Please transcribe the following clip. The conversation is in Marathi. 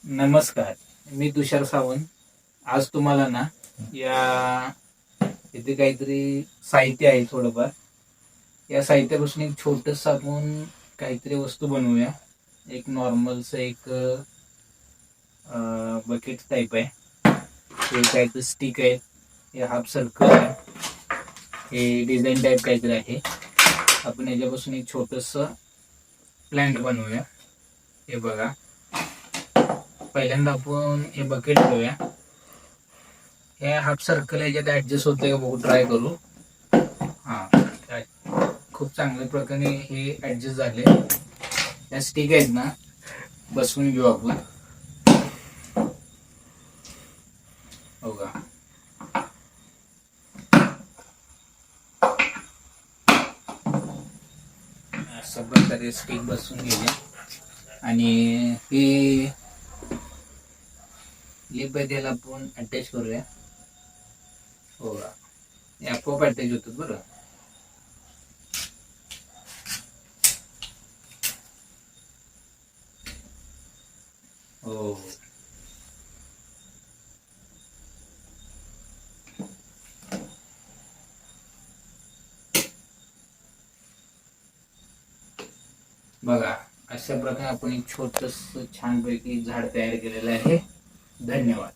नमस्कार, मी तुषार सावंत. आज तुम्हाला ना या इथे काहीतरी साहित्य आहे थोडंफार. या साहित्यापासून एक छोटस आपण काहीतरी वस्तू बनवूया. एक नॉर्मलच एक बकेट टाईप आहे. हे काहीतरी स्टिक आहे, हे हाफ सर्कल आहे, हे डिझाईन टाईप काहीतरी आहे. आपण याच्यापासून एक छोटस प्लांट बनवूया. हे बघा, पहिल्यांदा आपण हे बकेट घेऊया. हे हाफ सर्कल याच्यात ऍडजस्ट होते का बघू, ट्राय करू. हा, खूप चांगल्या प्रकारे हे ऍडजस्ट झाले. या स्टिक आहेत ना, बसवून घेऊ आपण. बघा, अशा प्रकारे स्टिक बसवून गेले आणि हे लिप त्याला आपण अटॅच करूया. हो, हे आपोआप अटॅच होतात बरं. हो, बघा, अशा प्रकारे आपण एक छोटस छानपैकी झाड तयार केलेलं आहे. धन्यवाद.